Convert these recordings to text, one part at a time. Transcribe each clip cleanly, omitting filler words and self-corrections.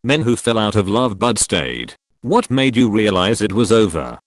Men who fell out of love but stayed. What made you realize it was over?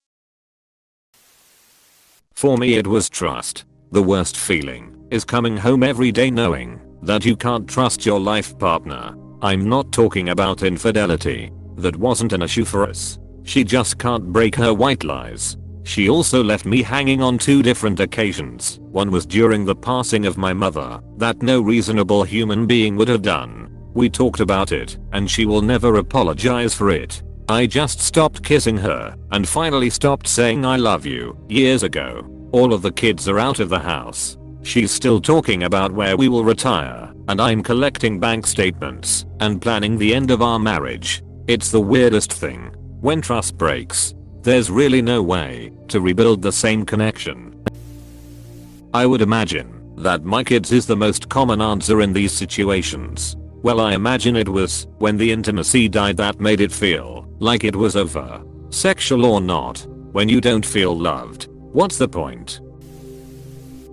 For me it was trust. The worst feeling is coming home every day knowing that you can't trust your life partner. I'm not talking about infidelity. That wasn't an issue for us. She just can't break her white lies. She also left me hanging on 2 different occasions. One was during the passing of my mother, that no reasonable human being would have done. We talked about it, and she will never apologize for it. I just stopped kissing her, and finally stopped saying I love you, years ago. All of the kids are out of the house. She's still talking about where we will retire, and I'm collecting bank statements, and planning the end of our marriage. It's the weirdest thing. When trust breaks, there's really no way to rebuild the same connection. I would imagine that my kids is the most common answer in these situations. Well, I imagine it was when the intimacy died that made it feel like it was over. Sexual or not, when you don't feel loved, what's the point?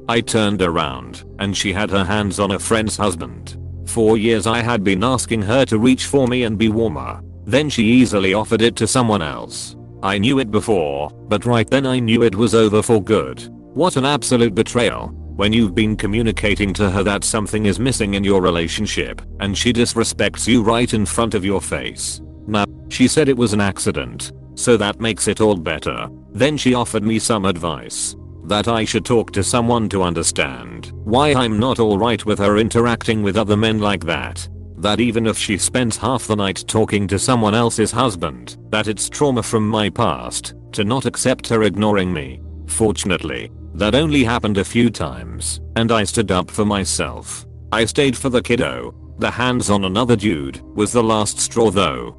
I turned around and she had her hands on a friend's husband. For years I had been asking her to reach for me and be warmer. Then she easily offered it to someone else. I knew it before, but right then I knew it was over for good. What an absolute betrayal. When you've been communicating to her that something is missing in your relationship, and she disrespects you right in front of your face. Now, she said it was an accident, so that makes it all better. Then she offered me some advice. That I should talk to someone to understand why I'm not alright with her interacting with other men like that. That even if she spends half the night talking to someone else's husband, that it's trauma from my past to not accept her ignoring me. Fortunately, that only happened a few times, and I stood up for myself. I stayed for the kiddo. The hands on another dude was the last straw though.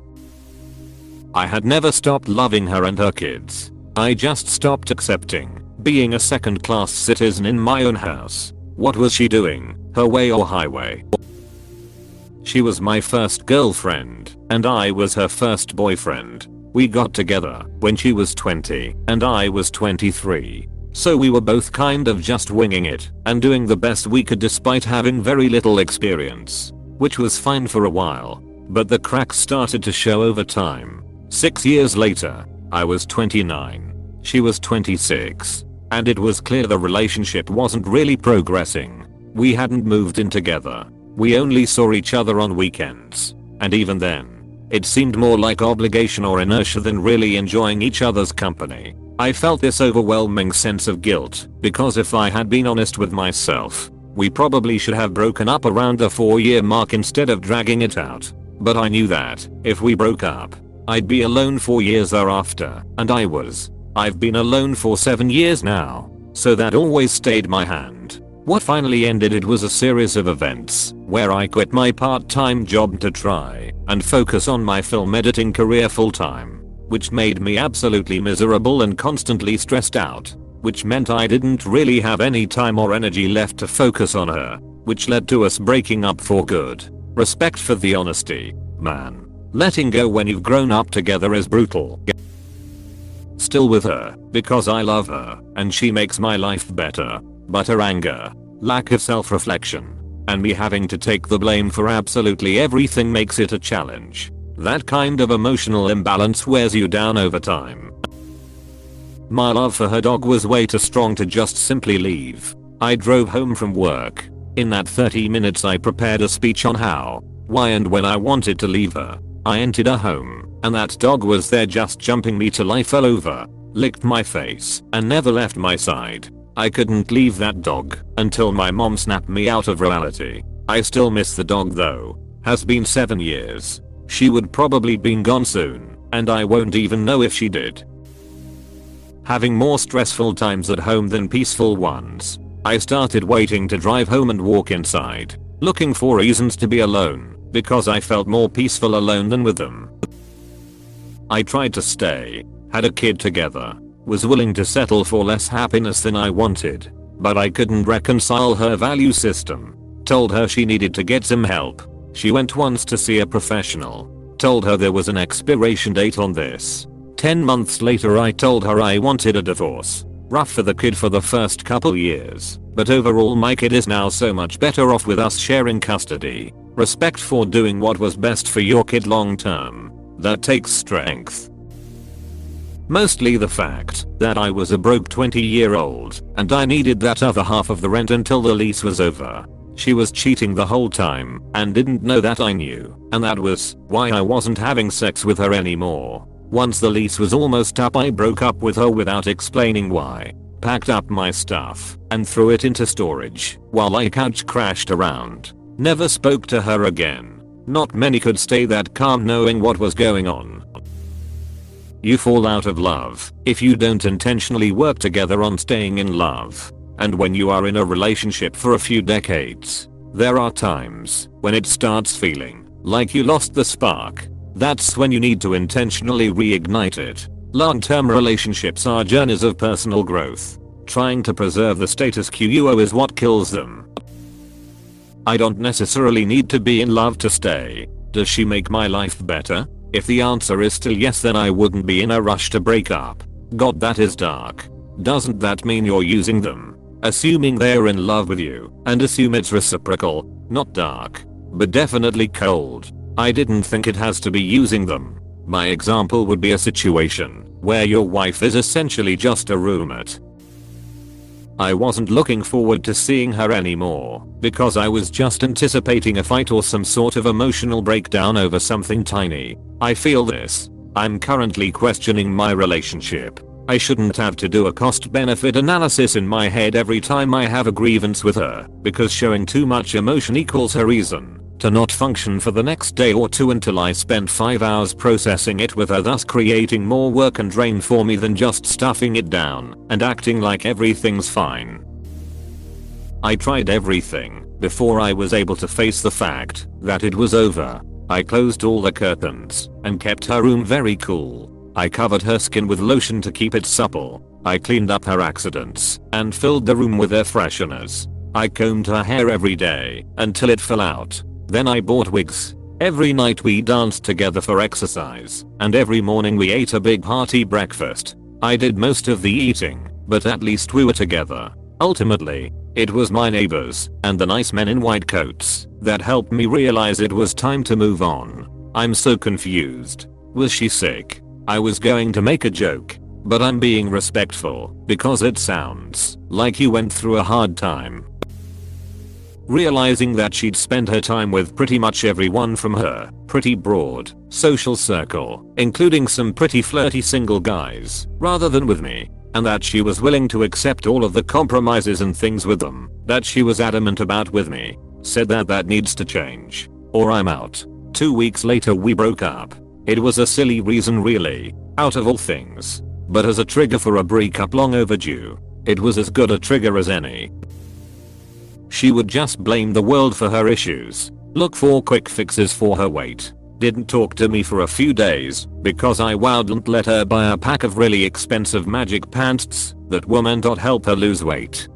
I had never stopped loving her and her kids. I just stopped accepting being a second-class citizen in my own house. What was she doing, her way or highway? She was my first girlfriend, and I was her first boyfriend. We got together when she was 20 and I was 23. So we were both kind of just winging it and doing the best we could despite having very little experience. Which was fine for a while, but the cracks started to show over time. 6 years later, I was 29. She was 26. And it was clear the relationship wasn't really progressing. We hadn't moved in together. We only saw each other on weekends. And even then, it seemed more like obligation or inertia than really enjoying each other's company. I felt this overwhelming sense of guilt, because if I had been honest with myself, we probably should have broken up around the 4-year mark instead of dragging it out. But I knew that, if we broke up, I'd be alone 4 years thereafter, and I was. I've been alone for 7 years now, so that always stayed my hand. What finally ended it was a series of events where I quit my part-time job to try and focus on my film editing career full-time, which made me absolutely miserable and constantly stressed out, which meant I didn't really have any time or energy left to focus on her, which led to us breaking up for good. Respect for the honesty, man. Letting go when you've grown up together is brutal. Still with her, because I love her, and she makes my life better. But her anger, lack of self-reflection, and me having to take the blame for absolutely everything makes it a challenge. That kind of emotional imbalance wears you down over time. My love for her dog was way too strong to just simply leave. I drove home from work. In that 30 minutes I prepared a speech on how, why and when I wanted to leave her. I entered her home, and that dog was there just jumping me to life all over, licked my face, and never left my side. I couldn't leave that dog until my mom snapped me out of reality. I still miss the dog though. Has been 7 years. She would probably been gone soon, and I won't even know if she did. Having more stressful times at home than peaceful ones, I started waiting to drive home and walk inside, looking for reasons to be alone, because I felt more peaceful alone than with them. I tried to stay, had a kid together, was willing to settle for less happiness than I wanted, but I couldn't reconcile her value system. Told her she needed to get some help. She went once to see a professional. Told her there was an expiration date on this. 10 months later I told her I wanted a divorce. Rough for the kid for the first couple years, but overall my kid is now so much better off with us sharing custody. Respect for doing what was best for your kid long term. That takes strength. Mostly the fact that I was a broke 20-year-old and I needed that other half of the rent until the lease was over. She was cheating the whole time and didn't know that I knew, and that was why I wasn't having sex with her anymore. Once the lease was almost up, I broke up with her without explaining why. Packed up my stuff and threw it into storage while I couch crashed around. Never spoke to her again. Not many could stay that calm knowing what was going on. You fall out of love if you don't intentionally work together on staying in love. And when you are in a relationship for a few decades, there are times when it starts feeling like you lost the spark. That's when you need to intentionally reignite it. Long-term relationships are journeys of personal growth. Trying to preserve the status quo is what kills them. I don't necessarily need to be in love to stay. Does she make my life better? If the answer is still yes, then I wouldn't be in a rush to break up. God, that is dark. Doesn't that mean you're using them? Assuming they're in love with you and assume it's reciprocal? Not dark, but definitely cold. I didn't think it has to be using them. My example would be a situation where your wife is essentially just a roommate. I wasn't looking forward to seeing her anymore because I was just anticipating a fight or some sort of emotional breakdown over something tiny. I feel this. I'm currently questioning my relationship. I shouldn't have to do a cost-benefit analysis in my head every time I have a grievance with her, because showing too much emotion equals her reason to not function for the next day or two until I spend 5 hours processing it with her, thus creating more work and drain for me than just stuffing it down and acting like everything's fine. I tried everything before I was able to face the fact that it was over. I closed all the curtains and kept her room very cool. I covered her skin with lotion to keep it supple. I cleaned up her accidents and filled the room with air fresheners. I combed her hair every day until it fell out. Then I bought wigs. Every night we danced together for exercise, and every morning we ate a big hearty breakfast. I did most of the eating, but at least we were together. Ultimately, it was my neighbors and the nice men in white coats that helped me realize it was time to move on. I'm so confused. Was she sick? I was going to make a joke, but I'm being respectful because it sounds like you went through a hard time. Realizing that she'd spent her time with pretty much everyone from her pretty broad social circle, including some pretty flirty single guys, rather than with me, and that she was willing to accept all of the compromises and things with them that she was adamant about with me, said that needs to change, or I'm out. 2 weeks later we broke up. It was a silly reason really, out of all things, but as a trigger for a breakup long overdue, it was as good a trigger as any. She would just blame the world for her issues, look for quick fixes for her weight, didn't talk to me for a few days because I wouldn't let her buy a pack of really expensive magic pants that were meant to help her lose weight.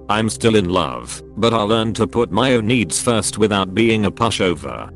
I'm still in love, but I'll learn to put my own needs first without being a pushover.